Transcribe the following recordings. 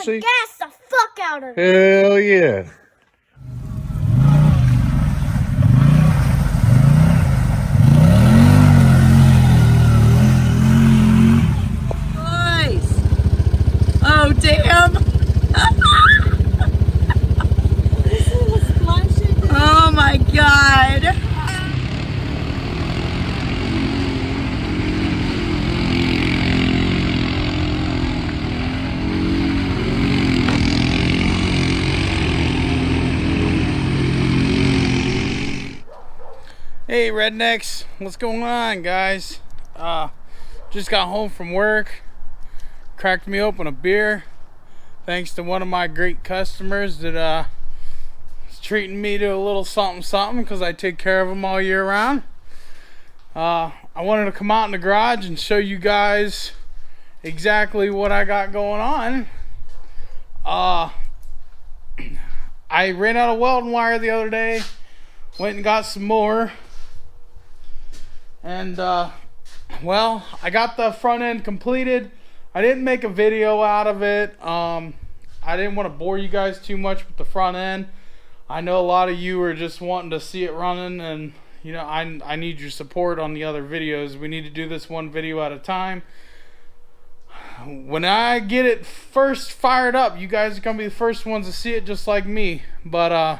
see? Gas the fuck out of it. Hell yeah. Nice. Oh, damn. Oh my God. Hey rednecks, what's going on, guys? Just got home from work, cracked me open a beer thanks to one of my great customers that is treating me to a little something because I take care of them all year round. I wanted to come out in the garage and show you guys exactly what I got going on. I ran out of welding wire the other day, went and got some more. And well, I got the front end completed. I didn't make a video out of it. I didn't want to bore you guys too much with the front end. I know a lot of you are just wanting to see it running, and you know, I need your support on the other videos. We need to do this one video at a time. When I get it first fired up, you guys are gonna be the first ones to see it, just like me. But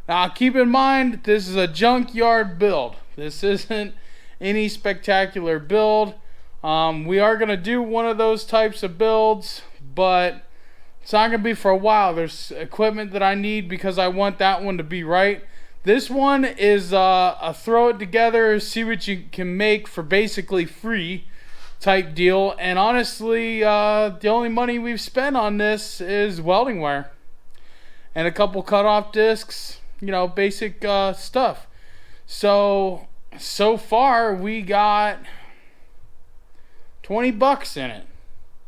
now keep in mind, this is a junkyard build. This isn't any spectacular build. We are going to do one of those types of builds, but it's not going to be for a while. There's equipment that I need because I want that one to be right. This one is a throw it together, see what you can make for basically free type deal. And honestly, the only money we've spent on this is welding wire and a couple cutoff discs, you know, basic stuff. So far we got 20 bucks in it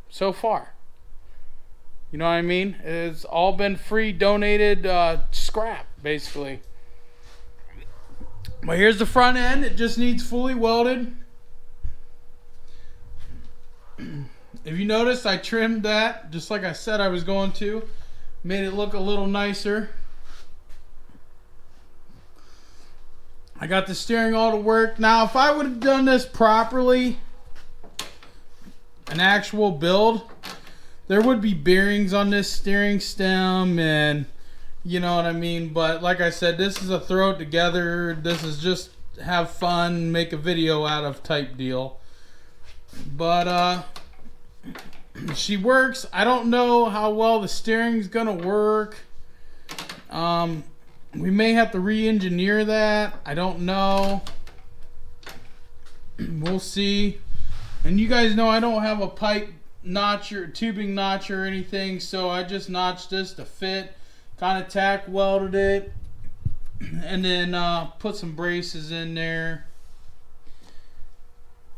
so far. You know what I mean? It's all been free donated scrap basically. But here's the front end. It just needs fully welded. If you notice, I trimmed that just like I said I was going to. Made it look a little nicer. I got the steering all to work. Now, if I would have done this properly, an actual build, there would be bearings on this steering stem, and you know what I mean. But like I said, this is a throw it together. This is just have fun, make a video out of type deal. But she works. I don't know how well the steering's gonna work. We may have to re-engineer that. I don't know. We'll see. And you guys know I don't have a pipe notcher, tubing notcher or anything, so I just notched this to fit. Kind of tack welded it, and then put some braces in there.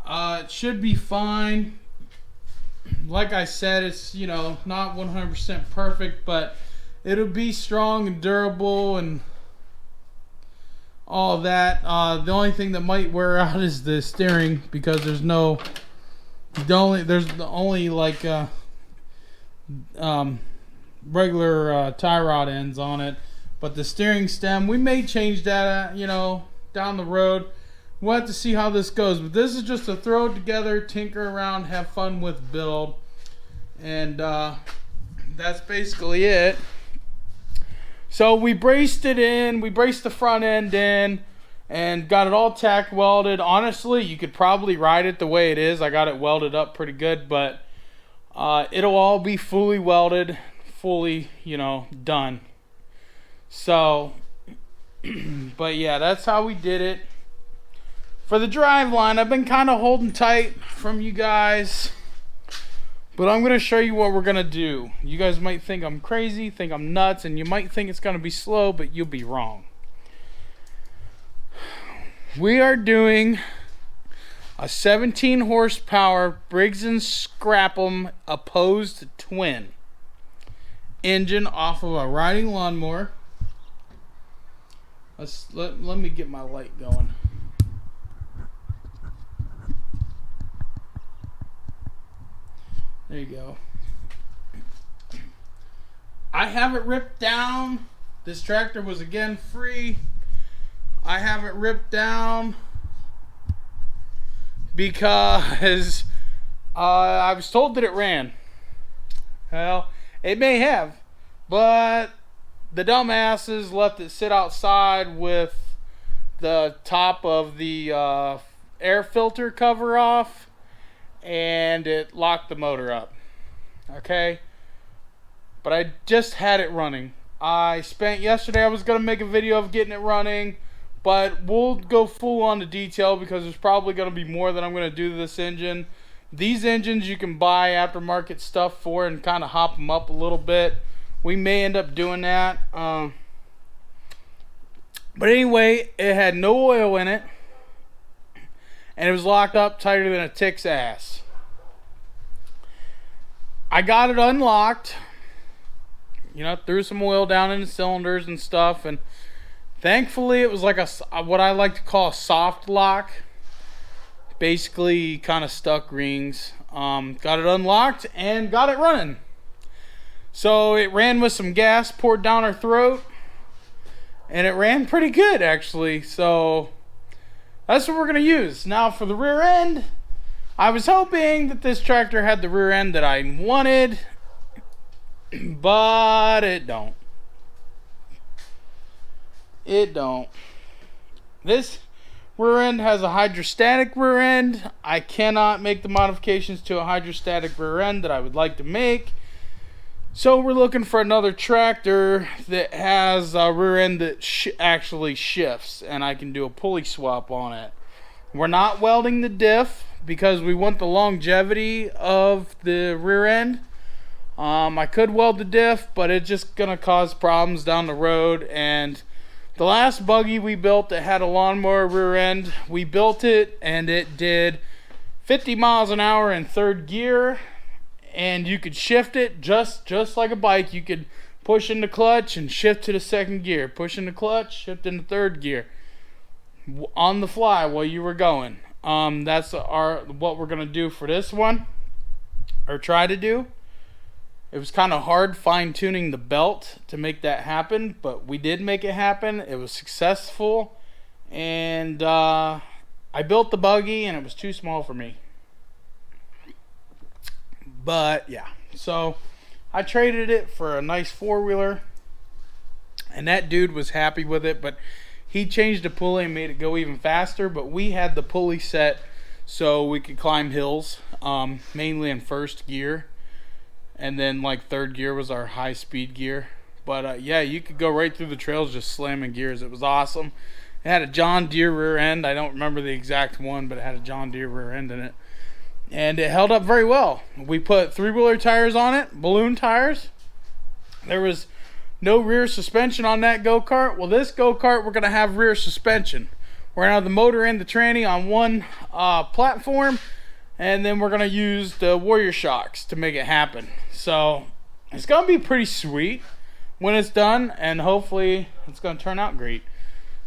It should be fine. Like I said, it's, you know, not 100% perfect, but it'll be strong and durable and all that. The only thing that might wear out is the steering, because there's only like regular tie rod ends on it. But the steering stem, we may change that, you know, down the road. We'll have to see how this goes. But this is just a throw it together, tinker around, have fun with build. And that's basically it. So we braced it in, we braced the front end in, and got it all tack welded. Honestly, you could probably ride it the way it is. I got it welded up pretty good, but it'll all be fully welded, fully, you know, done. So, but yeah, that's how we did it. For the drive line, I've been kind of holding tight from you guys, but I'm going to show you what we're going to do. You guys might think I'm crazy, think I'm nuts, and you might think it's going to be slow, but you'll be wrong. We are doing a 17 horsepower Briggs & Scrap'em opposed twin engine off of a riding lawnmower. Let me get my light going. There you go. I have it ripped down. This tractor was again free. I have it ripped down because I was told that it ran. Well, it may have, but the dumbasses left it sit outside with the top of the air filter cover off, and it locked the motor up. Okay? But I just had it running. I spent yesterday, I was going to make a video of getting it running, but we'll go full on to detail because there's probably going to be more that I'm going to do to this engine. These engines you can buy aftermarket stuff for and kind of hop them up a little bit. We may end up doing that. But anyway, it had no oil in it, and it was locked up tighter than a tick's ass. I got it unlocked. You know, threw some oil down in the cylinders and stuff, and thankfully it was like what I like to call a soft lock. Basically kind of stuck rings. Got it unlocked and got it running. So it ran with some gas poured down our throat, and it ran pretty good actually. So that's what we're going to use. Now for the rear end, I was hoping that this tractor had the rear end that I wanted, but it don't. It don't. This rear end has a hydrostatic rear end. I cannot make the modifications to a hydrostatic rear end that I would like to make. So we're looking for another tractor that has a rear end that actually shifts, and I can do a pulley swap on it. We're not welding the diff because we want the longevity of the rear end. I could weld the diff, but it's just gonna cause problems down the road. And the last buggy we built that had a lawnmower rear end, we built it and it did 50 miles an hour in third gear, and you could shift it just like a bike. You could push in the clutch and shift to the second gear, push in the clutch, shift in the third gear on the fly while you were going. That's what we're gonna do for this one, or try to do. It was kind of hard fine-tuning the belt to make that happen, but we did make it happen. It was successful, and I built the buggy, and it was too small for me. But yeah, so I traded it for a nice four-wheeler, and that dude was happy with it, but he changed the pulley and made it go even faster. But we had the pulley set so we could climb hills, mainly in first gear. And then like third gear was our high speed gear. But yeah, you could go right through the trails just slamming gears. It was awesome. It had a John Deere rear end. I don't remember the exact one, but it had a John Deere rear end in it. And it held up very well. We put three-wheeler tires on it, balloon tires. There was no rear suspension on that go-kart. Well, this go-kart, we're going to have rear suspension. We're going to have the motor and the tranny on one platform, and then we're going to use the Warrior shocks to make it happen. So it's going to be pretty sweet when it's done, and hopefully it's going to turn out great.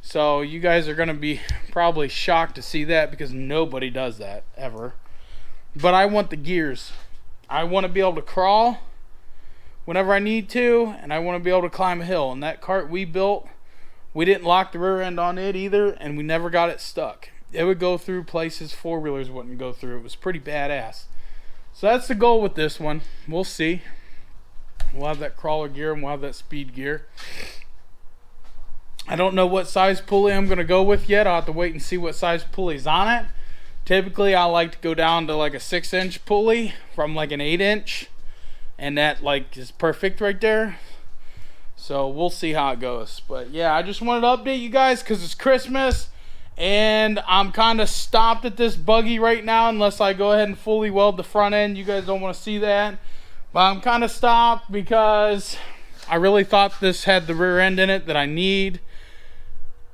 So you guys are going to be probably shocked to see that because nobody does that ever. But I want the gears. I want to be able to crawl whenever I need to, and I want to be able to climb a hill. And that cart we built, we didn't lock the rear end on it either, and we never got it stuck. It would go through places four-wheelers wouldn't go through. It was pretty badass. So that's the goal with this one. We'll see. We'll have that crawler gear and we'll have that speed gear. I don't know what size pulley I'm going to go with yet. I'll have to wait and see what size pulley's on it. Typically, I like to go down to like a 6-inch pulley from like an 8-inch. And that like is perfect right there. So we'll see how it goes. But yeah, I just wanted to update you guys because it's Christmas. And I'm kind of stopped at this buggy right now unless I go ahead and fully weld the front end. You guys don't want to see that. But I'm kind of stopped because I really thought this had the rear end in it that I need.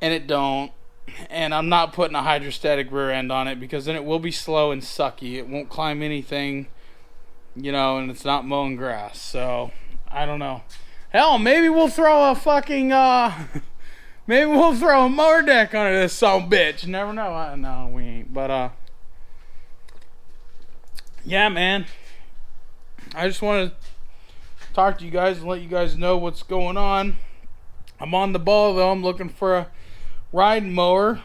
And it don't. And I'm not putting a hydrostatic rear end on it because then it will be slow and sucky. It won't climb anything, you know, and it's not mowing grass. So, I don't know. Hell, maybe we'll throw a fucking, maybe we'll throw a mower deck under this son of a bitch. You never know. No, we ain't. But, yeah, man. I just wanted to talk to you guys and let you guys know what's going on. I'm on the ball though. I'm looking for a riding mower.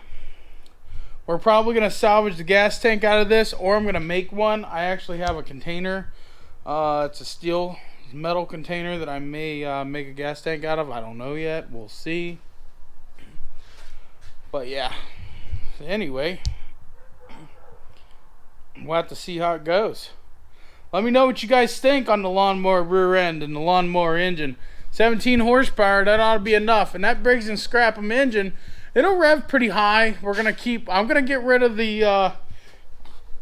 We're probably going to salvage the gas tank out of this, or I'm going to make one. I actually have a container. It's a steel metal container that I may make a gas tank out of. I don't know yet. We'll see. But yeah. Anyway, we'll have to see how it goes. Let me know what you guys think on the lawnmower rear end and the lawnmower engine. 17 horsepower, that ought to be enough. And that Briggs and Scrap'em engine, it'll rev pretty high. I'm gonna get rid of the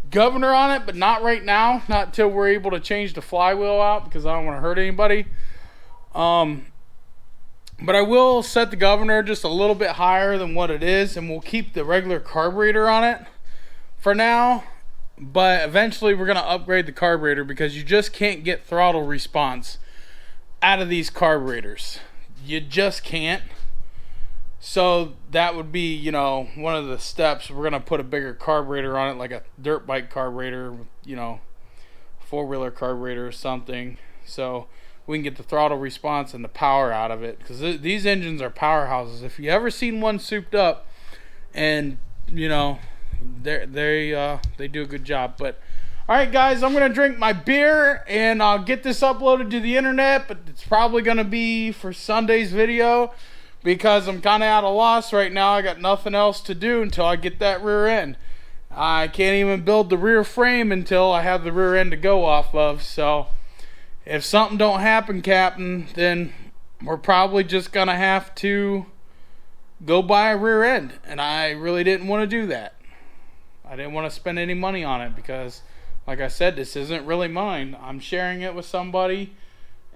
governor on it, but not right now. Not until we're able to change the flywheel out, because I don't want to hurt anybody. But I will set the governor just a little bit higher than what it is, and we'll keep the regular carburetor on it for now. But eventually we're going to upgrade the carburetor, because you just can't get throttle response out of these carburetors. You just can't. So that would be, you know, one of the steps. We're going to put a bigger carburetor on it, like a dirt bike carburetor, you know, four-wheeler carburetor or something. So we can get the throttle response and the power out of it, because these engines are powerhouses. If you ever seen one souped up, and you know, they do a good job. But all right, guys, I'm gonna drink my beer and I'll get this uploaded to the internet, but it's probably gonna be for Sunday's video, because I'm kind of at a loss right now. I got nothing else to do until I get that rear end. I can't even build the rear frame until I have the rear end to go off of. So if something don't happen, Captain, then we're probably just going to have to go buy a rear end. And I really didn't want to do that. I didn't want to spend any money on it, because, like I said, this isn't really mine. I'm sharing it with somebody,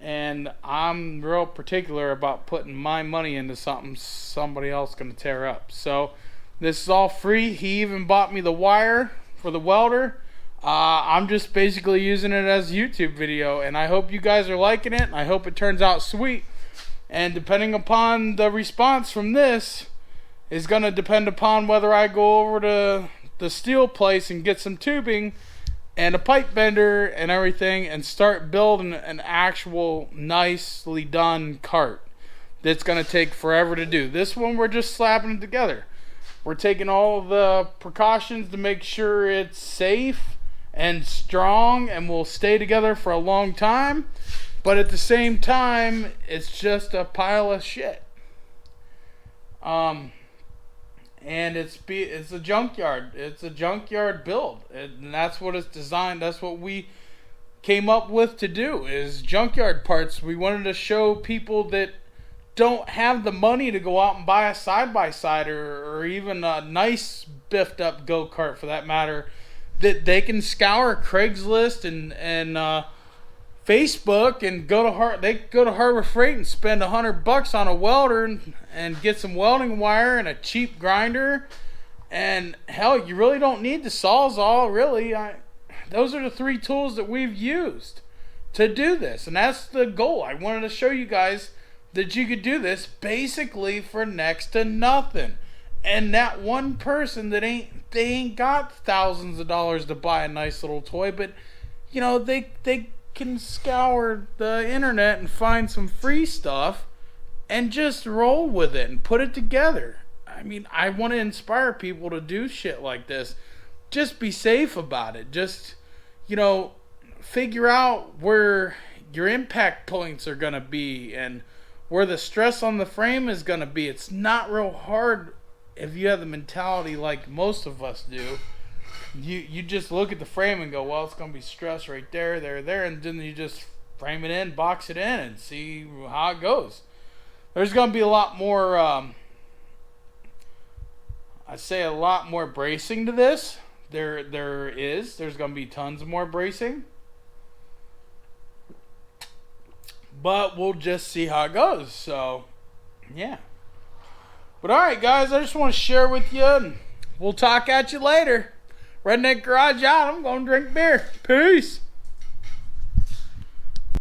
and I'm real particular about putting my money into something somebody else going to tear up. So this is all free. He even bought me the wire for the welder. I'm just basically using it as a YouTube video, and I hope you guys are liking it, and I hope it turns out sweet. And depending upon the response from this is going to depend upon whether I go over to the steel place and get some tubing and a pipe bender and everything and start building an actual nicely done cart that's going to take forever to do. This one, we're just slapping it together. We're taking all the precautions to make sure it's safe and strong and will stay together for a long time, but at the same time, it's just a pile of shit. And it's a junkyard. It's a junkyard build, and that's what it's designed. That's what we came up with to do, is junkyard parts. We wanted to show people that don't have the money to go out and buy a side-by-side or even a nice biffed up go-kart for that matter, that they can scour Craigslist and Facebook and go to Harbor Freight and spend $100 on a welder and get some welding wire and a cheap grinder. And hell, you really don't need the Sawzall, really. Those are the 3 tools that we've used to do this, and that's the goal. I wanted to show you guys that you could do this basically for next to nothing. And that one person that they ain't got thousands of dollars to buy a nice little toy, but you know, they can scour the internet and find some free stuff and just roll with it and put it together. I mean, I want to inspire people to do shit like this. Just be safe about it. Just, you know, figure out where your impact points are going to be and where the stress on the frame is going to be. It's not real hard if you have the mentality like most of us do. You just look at the frame and go, well, it's going to be stress right there, and then you just frame it in, box it in, and see how it goes. There's going to be a lot more, I'd say a lot more bracing to this. There's going to be tons more bracing. But we'll just see how it goes. So, yeah. But alright, guys, I just want to share with you, and we'll talk at you later. Redneck Garage out. I'm going to drink beer. Peace.